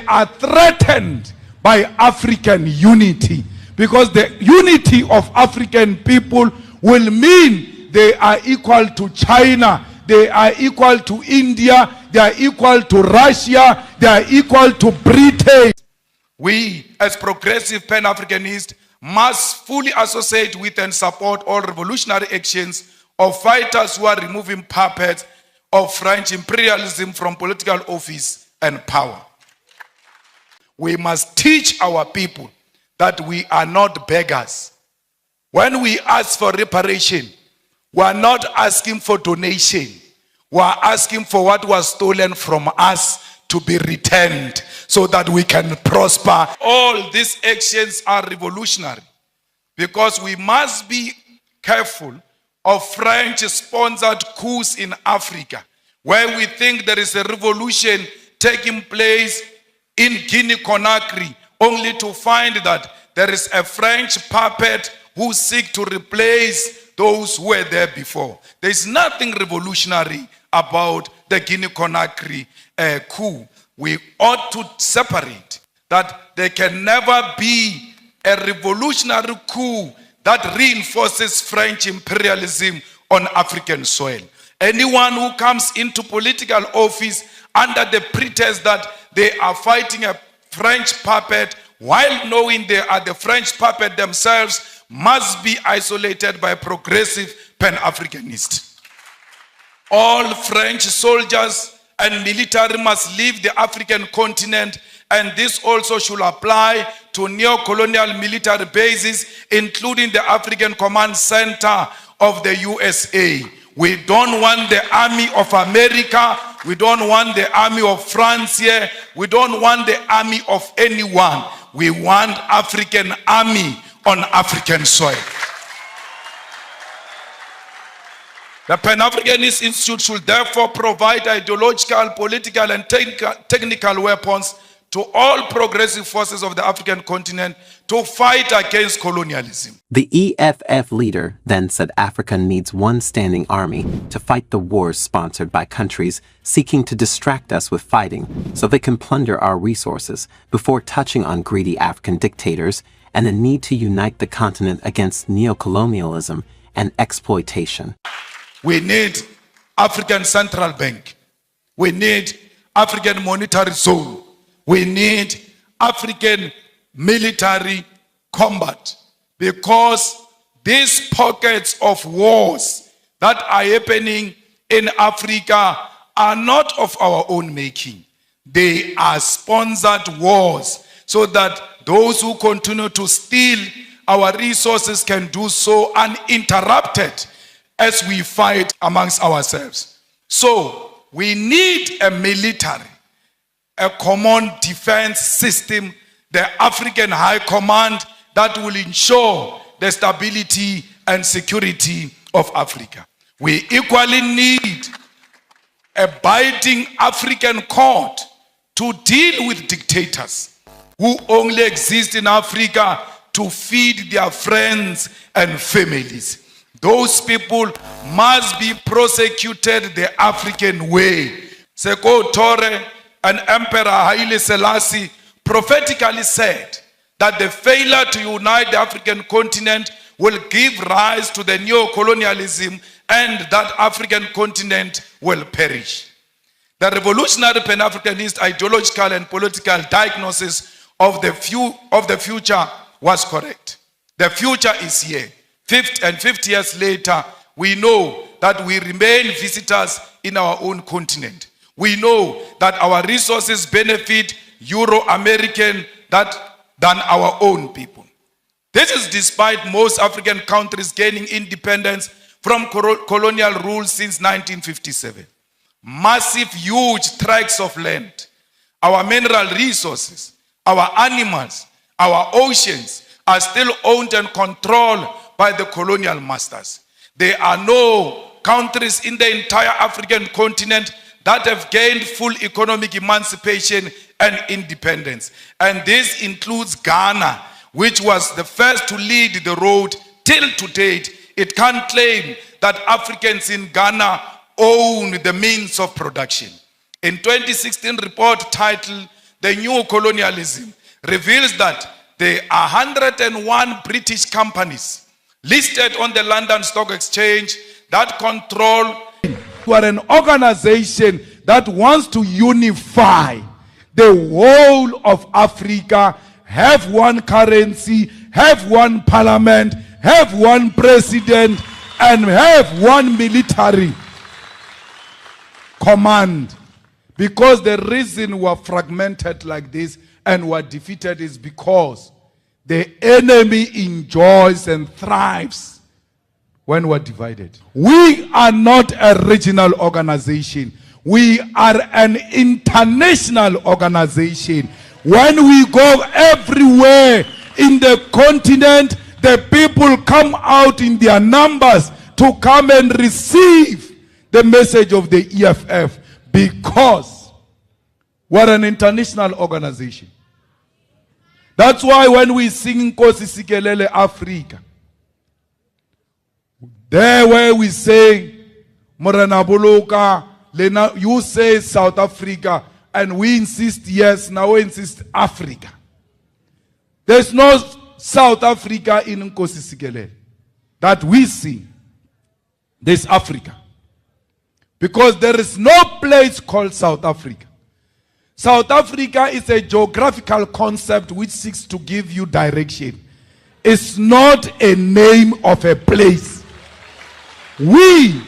are threatened by African unity, because the unity of African people will mean they are equal to China, they are equal to India, they are equal to Russia, they are equal to Britain. We, as progressive Pan-Africanists, must fully associate with and support all revolutionary actions of fighters who are removing puppets of French imperialism from political office and power. We must teach our people that we are not beggars. When we ask for reparation, we are not asking for donation. We are asking for what was stolen from us to be returned so that we can prosper. All these actions are revolutionary because we must be careful of French-sponsored coups in Africa, where we think there is a revolution taking place in Guinea-Conakry, only to find that there is a French puppet who seek to replace those who were there before. There is nothing revolutionary about the Guinea-Conakry coup. We ought to separate that there can never be a revolutionary coup that reinforces French imperialism on African soil. Anyone who comes into political office under the pretext that they are fighting a French puppet while knowing they are the French puppet themselves must be isolated by progressive Pan-Africanists. All French soldiers and military must leave the African continent, and this also should apply to neo-colonial military bases, including the African Command Center of the USA. We don't want the army of America. We don't want the army of France here. We don't want the army of anyone. We want African army on African soil. The Pan-Africanist Institute should therefore provide ideological, political, and technical weapons to all progressive forces of the African continent to fight against colonialism. The EFF leader then said Africa needs one standing army to fight the wars sponsored by countries seeking to distract us with fighting so they can plunder our resources, before touching on greedy African dictators and the need to unite the continent against neocolonialism and exploitation. We need African Central Bank. We need African Monetary Zone. We need African military combat, because these pockets of wars that are happening in Africa are not of our own making. They are sponsored wars so that those who continue to steal our resources can do so uninterrupted as we fight amongst ourselves. So we need a military, a common defense system, the African High Command that will ensure the stability and security of Africa. We equally need a binding African court to deal with dictators who only exist in Africa to feed their friends and families. Those people must be prosecuted the African way. Seko Tore and Emperor Haile Selassie prophetically said that the failure to unite the African continent will give rise to the neo-colonialism, and that African continent will perish. The revolutionary Pan-Africanist ideological and political diagnosis of the future was correct. The future is here. 50 years later, we know that we remain visitors in our own continent. We know that our resources benefit Euro-American than our own people. This is despite most African countries gaining independence from colonial rule since 1957. Massive, huge tracts of land, our mineral resources, our animals, our oceans are still owned and controlled by the colonial masters. There are no countries in the entire African continent that have gained full economic emancipation and independence. And this includes Ghana, which was the first to lead the road. Till to date, it can't claim that Africans in Ghana own the means of production. In 2016 report titled the new colonialism, reveals that there are 101 British companies listed on the London Stock Exchange that control. We are an organization that wants to unify the whole of Africa, have one currency, have one parliament, have one president, and have one military command. Because the reason we're fragmented like this and we're defeated is because the enemy enjoys and thrives when we're divided. We are not a regional organization. We are an international organization. When we go everywhere in the continent, the people come out in their numbers to come and receive the message of the EFF, because we're an international organization. That's why when we sing Nkosi Sikelele Africa, there where we say Morena Boloka, you say South Africa, and we insist yes, now we insist Africa. There's no South Africa in Nkosi Sikelele that we sing. There's Africa. Because there is no place called South Africa. South Africa is a geographical concept which seeks to give you direction. It's not a name of a place. We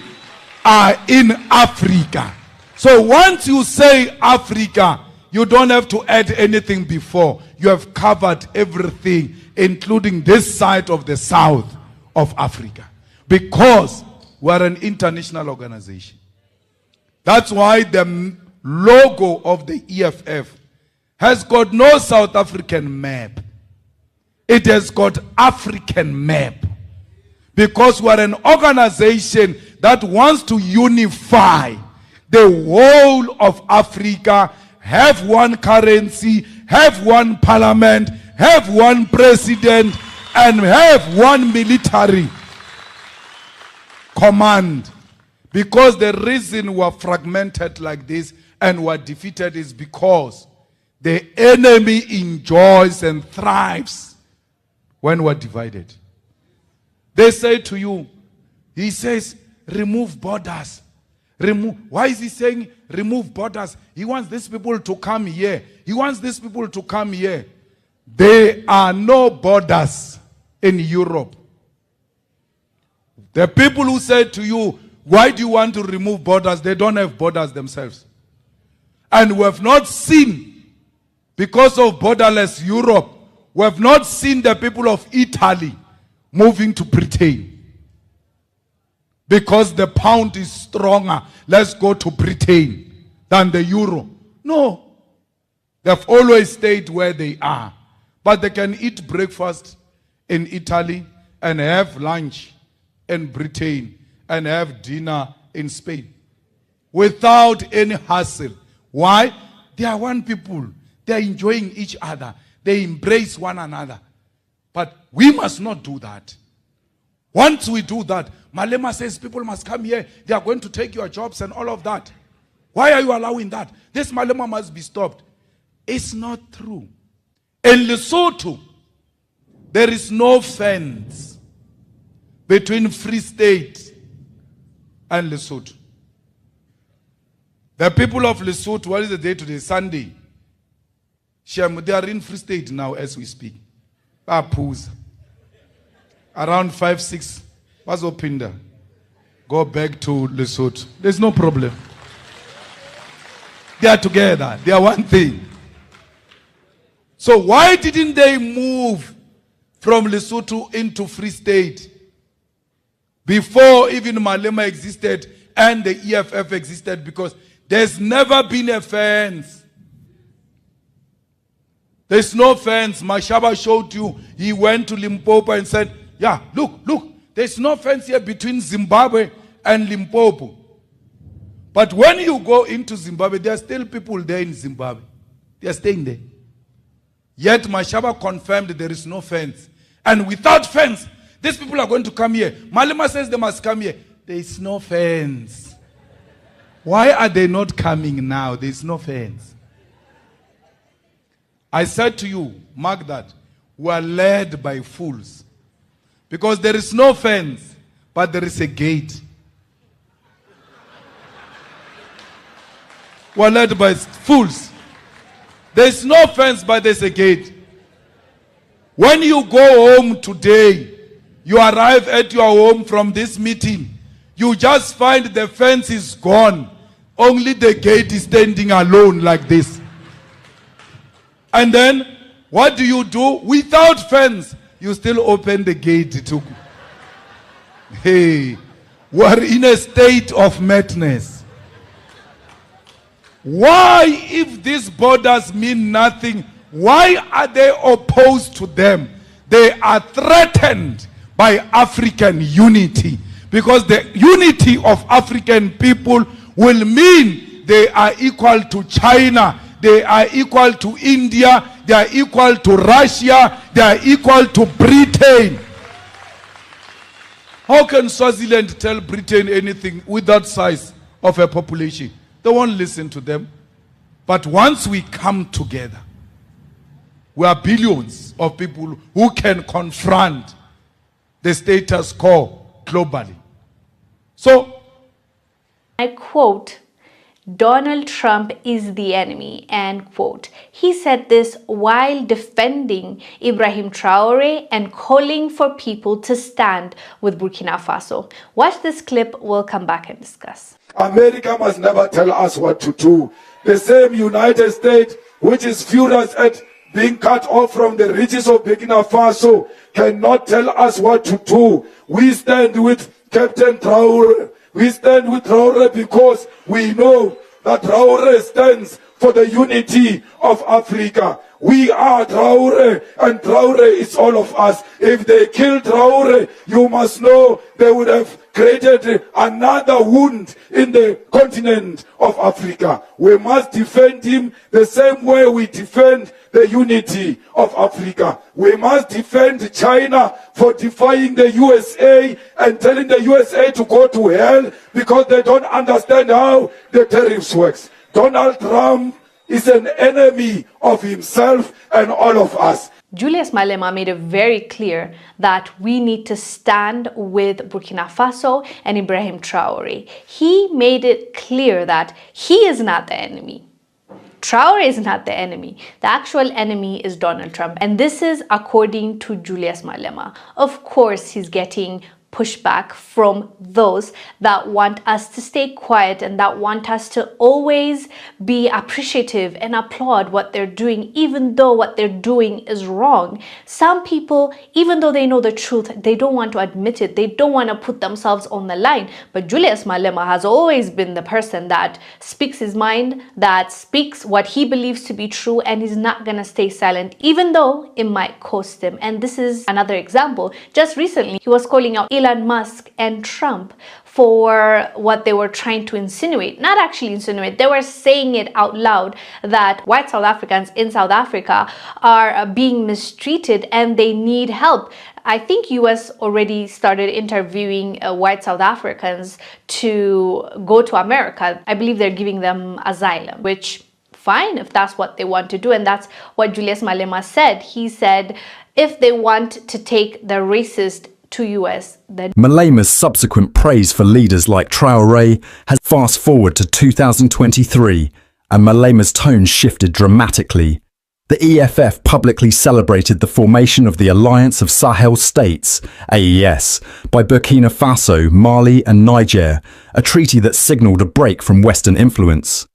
are in Africa. So once you say Africa, you don't have to add anything before. You have covered everything, including this side of the south of Africa. Because we are an international organization. That's why the logo of the EFF has got no South African map. It has got African map. Because we are an organization that wants to unify the whole of Africa, have one currency, have one parliament, have one president, and have one military command. Because the reason we're fragmented like this and we're defeated is because the enemy enjoys and thrives when we're divided. They say to you, he says, remove borders. Why is he saying remove borders? He wants these people to come here. He wants these people to come here. There are no borders in Europe. The people who said to you, why do you want to remove borders? They don't have borders themselves. And we have not seen, because of borderless Europe, we have not seen the people of Italy moving to Britain. Because the pound is stronger, let's go to Britain than the euro. No. They've always stayed where they are. But they can eat breakfast in Italy and have lunch in Britain and have dinner in Spain without any hassle. Why? They are one people. They are enjoying each other. They embrace one another. But we must not do that. Once we do that, Malema says people must come here. They are going to take your jobs and all of that. Why are you allowing that? This Malema must be stopped. It's not true. In Lesotho, there is no fence between Free State and Lesotho. The people of Lesotho, what is the day today? Sunday. They are in Free State now as we speak. Around 5, 6, what's Opinda? Go back to Lesotho. There's no problem. They are together. They are one thing. So why didn't they move from Lesotho into Free State before even Malema existed and the EFF existed? Because there's never been a fence. There's no fence. Mashaba showed you. He went to Limpopo and said, yeah, look, there's no fence here between Zimbabwe and Limpopo. But when you go into Zimbabwe, there are still people there in Zimbabwe. They are staying there. Yet Mashaba confirmed there is no fence. And without fence, these people are going to come here. Malema says they must come here. There is no fence. Why are they not coming now? There is no fence. I said to you, mark that, we are led by fools. Because there is no fence, but there is a gate. We are led by fools. There is no fence, but there is a gate. When you go home today, you arrive at your home from this meeting, you just find the fence is gone. Only the gate is standing alone like this. And then, what do? Without fence, you still open the gate to. Hey, we're in a state of madness. Why, if these borders mean nothing, why are they opposed to them? They are threatened by African unity. Because the unity of African people will mean they are equal to China, they are equal to India, they are equal to Russia, they are equal to Britain. How can Swaziland tell Britain anything with that size of a population? They won't listen to them. But once we come together, we are billions of people who can confront the status quo globally. So, I quote, Donald Trump is the enemy, end quote. He said this while defending Ibrahim Traore and calling for people to stand with Burkina Faso. Watch this clip, we'll come back and discuss. America must never tell us what to do. The same United States, which is furious at being cut off from the riches of Burkina Faso, cannot tell us what to do. We stand with Captain Traore. We stand with Traore because we know that Traore stands for the unity of Africa. We are Traore, and Traore is all of us. If they kill Traore, you must know they would have created another wound in the continent of Africa. We must defend him the same way we defend the unity of Africa. We must defend China for defying the USA and telling the USA to go to hell because they don't understand how the tariffs works. Donald Trump is an enemy of himself and all of us. Julius Malema made it very clear that we need to stand with Burkina Faso and Ibrahim Traore. He made it clear that he is not the enemy. Traore is not the enemy. The actual enemy is Donald Trump. And this is according to Julius Malema. Of course, he's getting pushback from those that want us to stay quiet and that want us to always be appreciative and applaud what they're doing, even though what they're doing is wrong. Some people, even though they know the truth, they don't want to admit it. They don't want to put themselves on the line. But Julius Malema has always been the person that speaks his mind, that speaks what he believes to be true, and he's not going to stay silent, even though it might cost him. And this is another example. Just recently, he was calling out Elon Musk and Trump for what they were trying to insinuate. Not actually insinuate, they were saying it out loud that white South Africans in South Africa are being mistreated and they need help. I think US already started interviewing white South Africans to go to America. I believe they're giving them asylum, which fine if that's what they want to do. And that's what Julius Malema said. He said if they want to take the racist to US. Malema's subsequent praise for leaders like Traore has fast forward to 2023, and Malema's tone shifted dramatically. The EFF publicly celebrated the formation of the Alliance of Sahel States, AES, by Burkina Faso, Mali and Niger, a treaty that signalled a break from Western influence.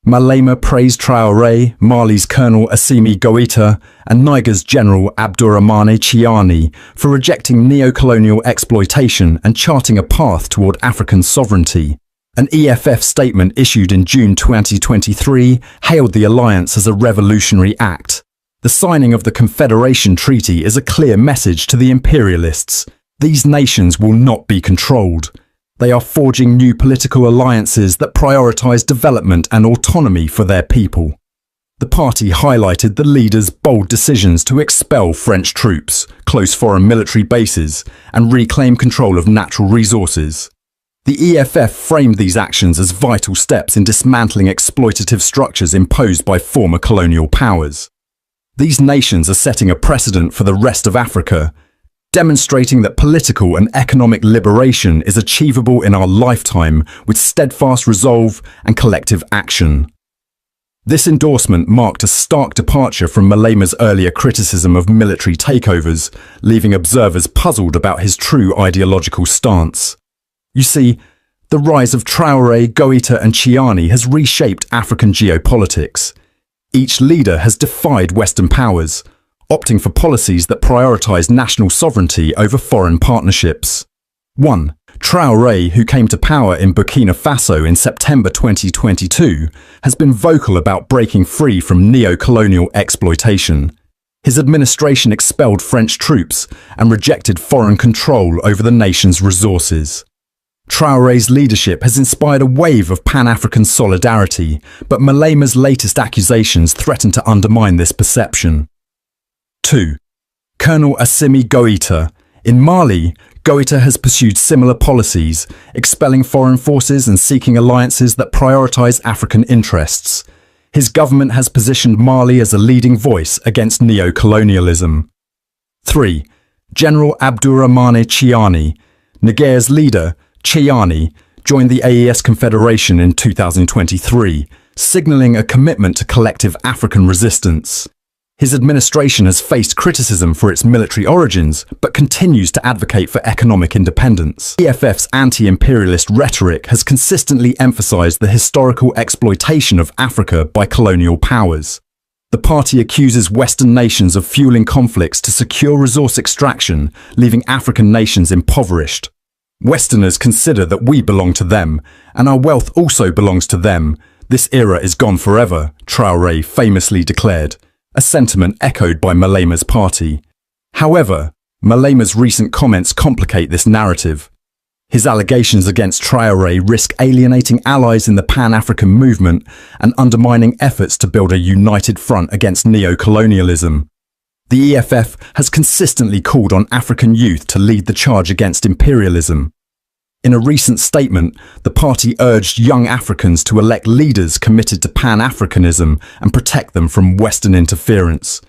Malema praised Traore, Mali's Colonel Assimi Goïta, and Niger's General Abdourahmane Chiani for rejecting neo-colonial exploitation and charting a path toward African sovereignty. An EFF statement issued in June 2023 hailed the alliance as a revolutionary act. The signing of the Confederation Treaty is a clear message to the imperialists. These nations will not be controlled. They are forging new political alliances that prioritize development and autonomy for their people. The party highlighted the leaders' bold decisions to expel French troops, close foreign military bases, and reclaim control of natural resources. The EFF framed these actions as vital steps in dismantling exploitative structures imposed by former colonial powers. These nations are setting a precedent for the rest of Africa, demonstrating that political and economic liberation is achievable in our lifetime with steadfast resolve and collective action. This endorsement marked a stark departure from Malema's earlier criticism of military takeovers, leaving observers puzzled about his true ideological stance. You see, the rise of Traoré, Goïta and Chiani has reshaped African geopolitics. Each leader has defied Western powers, opting for policies that prioritize national sovereignty over foreign partnerships. 1. Traoré, who came to power in Burkina Faso in September 2022, has been vocal about breaking free from neo-colonial exploitation. His administration expelled French troops and rejected foreign control over the nation's resources. Traoré's leadership has inspired a wave of Pan-African solidarity, but Malema's latest accusations threaten to undermine this perception. 2. Colonel Assimi Goïta. In Mali, Goïta has pursued similar policies, expelling foreign forces and seeking alliances that prioritize African interests. His government has positioned Mali as a leading voice against neo-colonialism. 3. General Abdourahmane Chiani. Niger's leader, Chiani, joined the AES Confederation in 2023, signaling a commitment to collective African resistance. His administration has faced criticism for its military origins, but continues to advocate for economic independence. EFF's anti-imperialist rhetoric has consistently emphasized the historical exploitation of Africa by colonial powers. The party accuses Western nations of fueling conflicts to secure resource extraction, leaving African nations impoverished. Westerners consider that we belong to them, and our wealth also belongs to them. This era is gone forever, Traoré famously declared, a sentiment echoed by Malema's party. However, Malema's recent comments complicate this narrative. His allegations against Traoré risk alienating allies in the Pan-African movement and undermining efforts to build a united front against neo-colonialism. The EFF has consistently called on African youth to lead the charge against imperialism. In a recent statement, the party urged young Africans to elect leaders committed to Pan-Africanism and protect them from Western interference.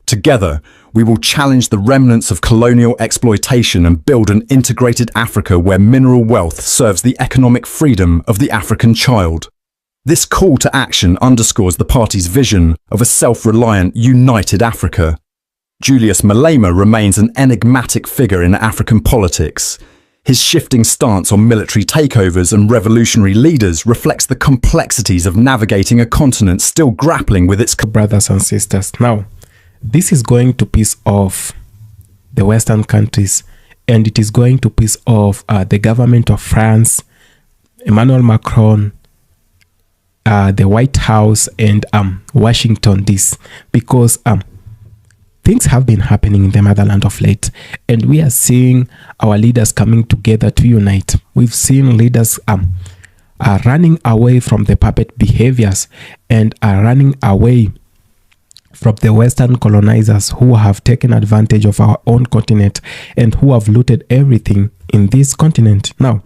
Together, we will challenge the remnants of colonial exploitation and build an integrated Africa where mineral wealth serves the economic freedom of the African child. This call to action underscores the party's vision of a self-reliant, united Africa. Julius Malema remains an enigmatic figure in African politics. His shifting stance on military takeovers and revolutionary leaders reflects the complexities of navigating a continent still grappling with its brothers and sisters. Now, this is going to piss off the Western countries, and it is going to piss off the government of France, Emmanuel Macron, the White House, and Washington, because things have been happening in the motherland of late, and we are seeing our leaders coming together to unite. We've seen leaders running away from the puppet behaviors and are running away from the Western colonizers who have taken advantage of our own continent and who have looted everything in this continent. Now,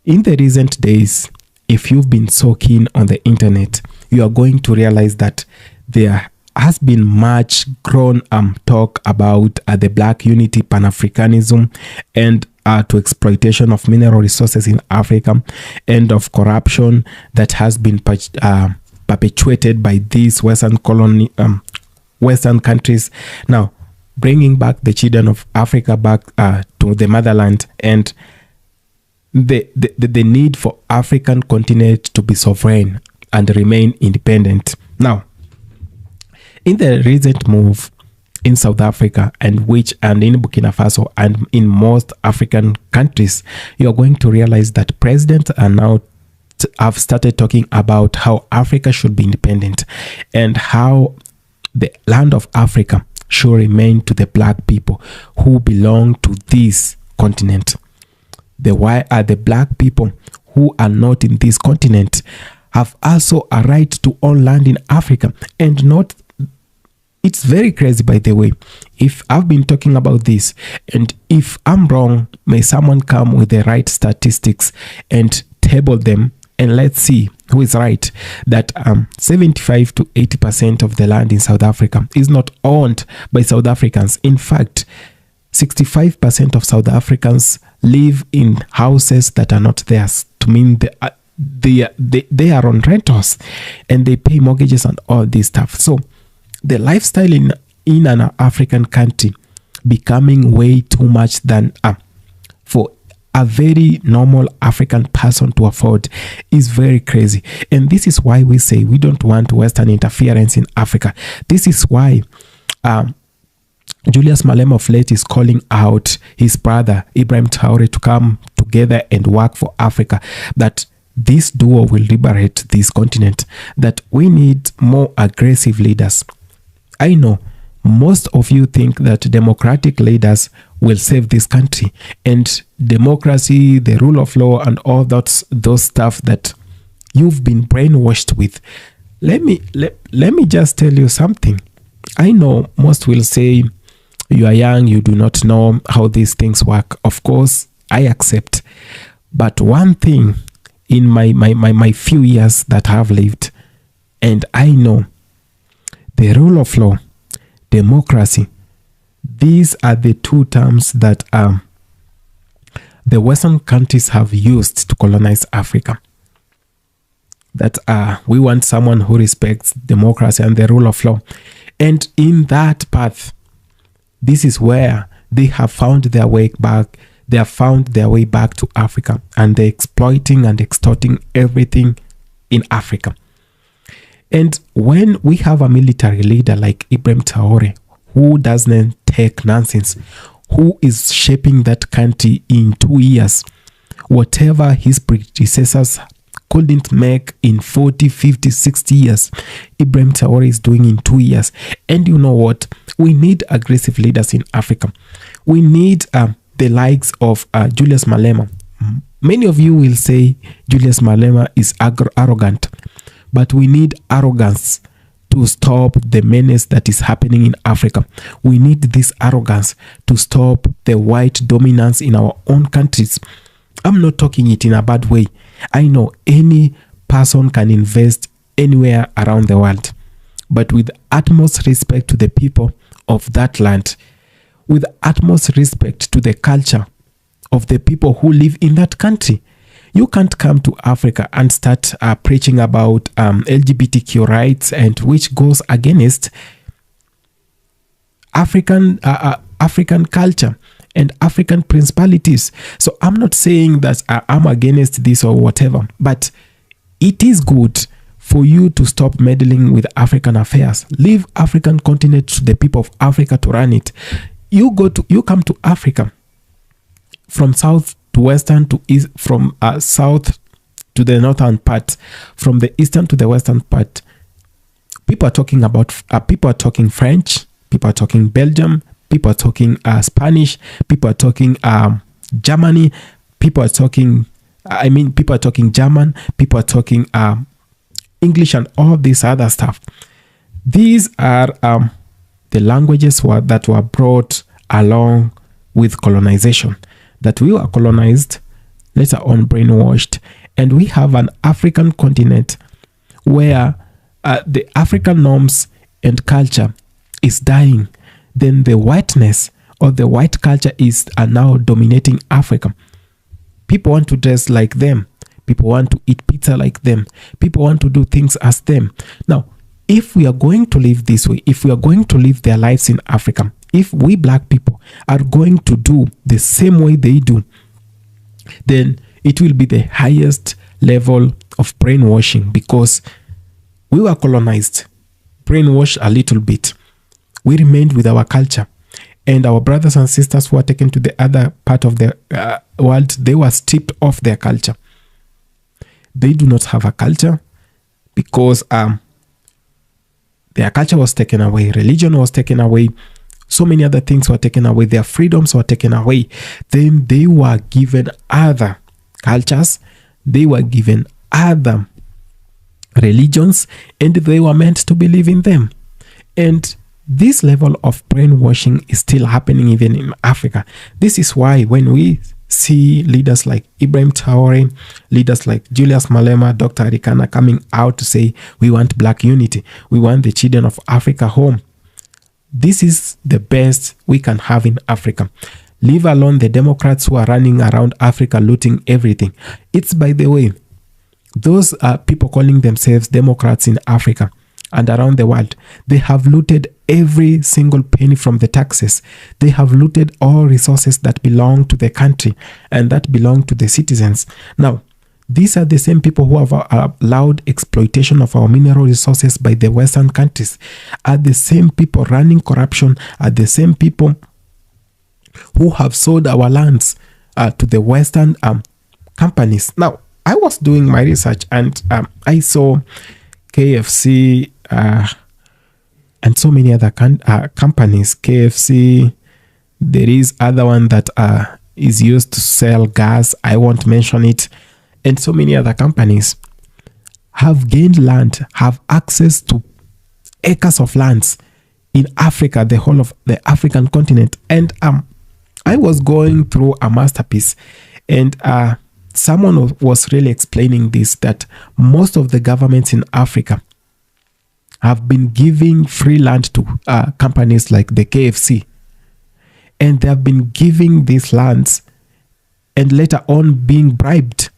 in the recent days, if you've been so keen on the internet, you are going to realize that there has been much grown talk about the Black unity, Pan-Africanism, and to exploitation of mineral resources in Africa, and of corruption that has been perpetuated by these Western countries. Now, bringing back the children of Africa back to the motherland, and the need for African continent to be sovereign and remain independent. Now, in the recent move in South Africa and in Burkina Faso and in most African countries, you are going to realize that presidents are now have started talking about how Africa should be independent and how the land of Africa should remain to the Black people who belong to this continent. The Black people who are not in this continent have also a right to own land in Africa, and not. It's very crazy, by the way. If I've been talking about this, and if I'm wrong, may someone come with the right statistics and table them and let's see who is right, that 75 to 80% of the land in South Africa is not owned by South Africans. In fact, 65% of South Africans live in houses that are not theirs. To mean they are on rentals and they pay mortgages and all this stuff. So the lifestyle in an African country becoming way too much than for a very normal African person to afford is very crazy. And this is why we say we don't want Western interference in Africa. This is why Julius Malema of late is calling out his brother Ibrahim Traore to come together and work for Africa, that this duo will liberate this continent, that we need more aggressive leaders. I know most of you think that democratic leaders will save this country, and democracy, the rule of law, and all those stuff that you've been brainwashed with. Let me just tell you something. I know most will say you are young, you do not know how these things work. Of course, I accept. But one thing in my few years that I've lived, and I know the rule of law, democracy, these are the two terms that the Western countries have used to colonize Africa. That we want someone who respects democracy and the rule of law. And in that path, this is where they have found their way back. They have found their way back to Africa, and they're exploiting and extorting everything in Africa. And when we have a military leader like Ibrahim Traore, who doesn't take nonsense, who is shaping that country in 2 years, whatever his predecessors couldn't make in 40, 50, 60 years, Ibrahim Traore is doing in 2 years. And you know what? We need aggressive leaders in Africa. We need the likes of Julius Malema. Many of you will say Julius Malema is arrogant, but we need arrogance to stop the menace that is happening in Africa. We need this arrogance to stop the white dominance in our own countries. I'm not talking it in a bad way. I know any person can invest anywhere around the world, but with utmost respect to the people of that land, with utmost respect to the culture of the people who live in that country. You can't come to Africa and start preaching about LGBTQ rights, and which goes against African culture and African principalities. So I'm not saying that I'm against this or whatever, but it is good for you to stop meddling with African affairs. Leave African continent to the people of Africa to run it. You come to Africa from south to western to east, from south to the northern part, from the eastern to the western part. People are talking French, people are talking Belgium, people are talking Spanish, people are talking Germany, people are talking German, people are talking English, and all this other stuff. These are the languages that were brought along with colonization, that we were colonized, later on brainwashed, and we have an African continent where the African norms and culture is dying. Then the whiteness or the white culture is now dominating Africa. People want to dress like them. People want to eat pizza like them. People want to do things as them. Now, if we are going to live this way, if we are going to live their lives in Africa, if we black people are going to do the same way they do, then it will be the highest level of brainwashing, because we were colonized, brainwashed a little bit. We remained with our culture, and our brothers and sisters who are taken to the other part of the world, they were stripped of their culture. They do not have a culture because their culture was taken away, religion was taken away, so many other things were taken away, their freedoms were taken away. Then they were given other cultures, they were given other religions, and they were meant to believe in them. And this level of brainwashing is still happening even in Africa. This is why when we see leaders like Ibrahim Traore, leaders like Julius Malema, Dr. Arikana coming out to say, we want black unity. We want the children of Africa home. This is the best we can have in Africa. Leave alone the Democrats who are running around Africa looting everything. It's, by the way, those people calling themselves Democrats in Africa and around the world, they have looted every single penny from the taxes. They have looted all resources that belong to the country and that belong to the citizens. Now, these are the same people who have allowed exploitation of our mineral resources by the Western countries, are the same people running corruption, are the same people who have sold our lands to the Western companies. Now, I was doing my research and I saw KFC and so many other companies. KFC, there is other one that is used to sell gas. I won't mention it. And so many other companies have gained land, have access to acres of lands in Africa, the whole of the African continent. And I was going through a masterpiece, and someone was really explaining this, that most of the governments in Africa have been giving free land to companies like the KFC. And they have been giving these lands and later on being bribed,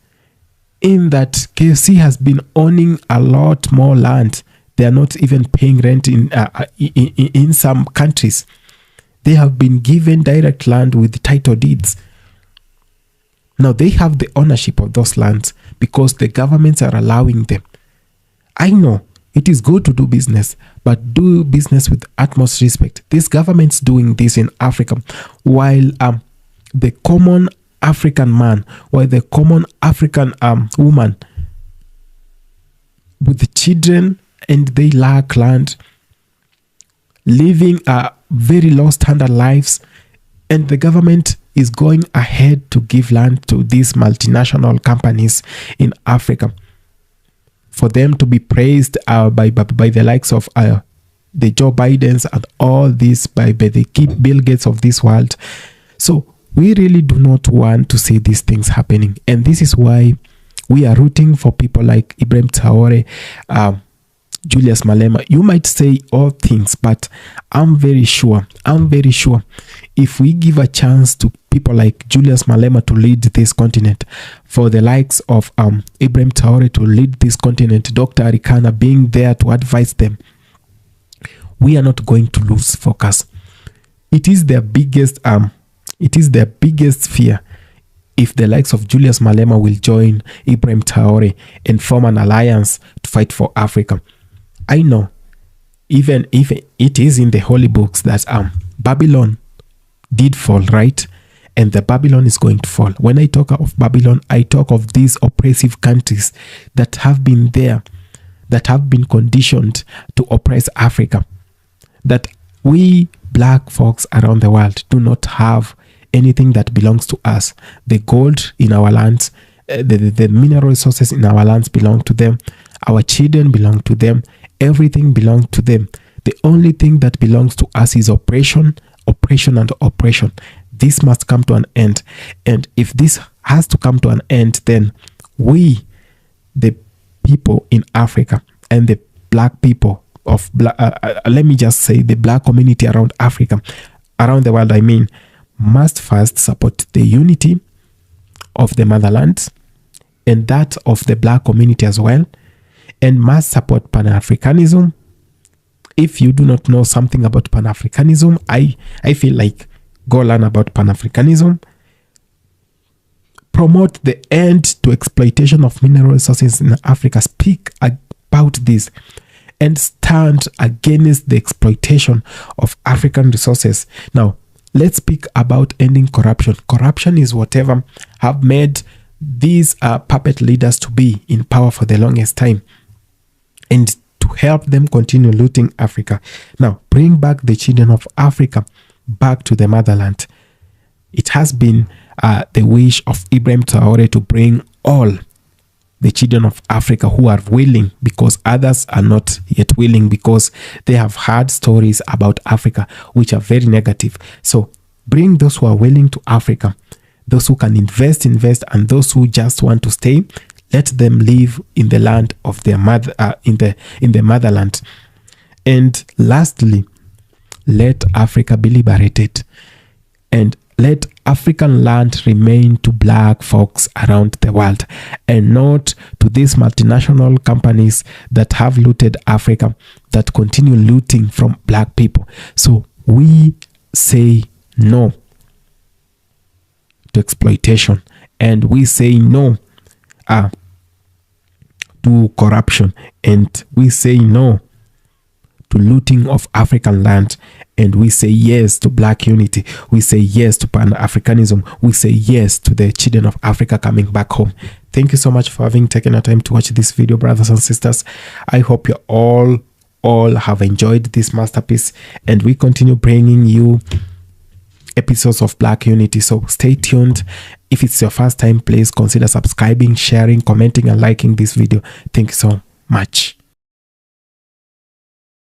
in that KFC has been owning a lot more land. They are not even paying rent in some countries. They have been given direct land with title deeds. Now they have the ownership of those lands because the governments are allowing them. I know it is good to do business, but do business with utmost respect. This government's doing this in Africa, while the common African man, while the common African woman with the children, and they lack land, living very low standard lives, and the government is going ahead to give land to these multinational companies in Africa for them to be praised by the likes of the Joe Bidens and all this, by the Bill Gates of this world. So we really do not want to see these things happening. And this is why we are rooting for people like Ibrahim Traore, Julius Malema. You might say all things, but I'm very sure if we give a chance to people like Julius Malema to lead this continent, for the likes of Ibrahim Traore to lead this continent, Dr. Arikana being there to advise them, we are not going to lose focus. It is their biggest fear if the likes of Julius Malema will join Ibrahim Traore and form an alliance to fight for Africa. I know, even if it is in the holy books that Babylon did fall, right? And the Babylon is going to fall. When I talk of Babylon, I talk of these oppressive countries that have been there, that have been conditioned to oppress Africa, that we black folks around the world do not have anything that belongs to us. The gold in our lands, the mineral resources in our lands belong to them. Our children belong to them. Everything belongs to them. The only thing that belongs to us is oppression, and oppression. This must come to an end. And if this has to come to an end, then we, the people in Africa, and the black people of let me just say the black community around Africa, around the world, I mean, must first support the unity of the motherland and that of the black community as well, and must support Pan-Africanism. If you do not know something about Pan-Africanism, I feel like go learn about Pan-Africanism. Promote the end to exploitation of mineral resources in Africa. Speak about this and stand against the exploitation of African resources. Now, let's speak about ending corruption. Corruption is whatever have made these puppet leaders to be in power for the longest time, and to help them continue looting Africa. Now, bring back the children of Africa back to the motherland. It has been the wish of Ibrahim Traore to bring all the children of Africa who are willing, because others are not yet willing because they have heard stories about Africa which are very negative. So bring those who are willing to Africa. Those who can invest, and those who just want to stay, let them live in the land of their mother, in the motherland. And lastly, let Africa be liberated, and let African land remain to black folks around the world, and not to these multinational companies that have looted Africa, that continue looting from black people. So we say no to exploitation, and we say no to corruption, and we say no to looting of African land, and we say yes to black unity. We say yes to Pan-Africanism. We say yes to the children of Africa coming back home. Thank you so much for having taken the time to watch this video, brothers and sisters. I hope you all have enjoyed this masterpiece, and we continue bringing you episodes of Black Unity. So stay tuned. If it's your first time, please consider subscribing, sharing, commenting, and liking this video. Thank you so much.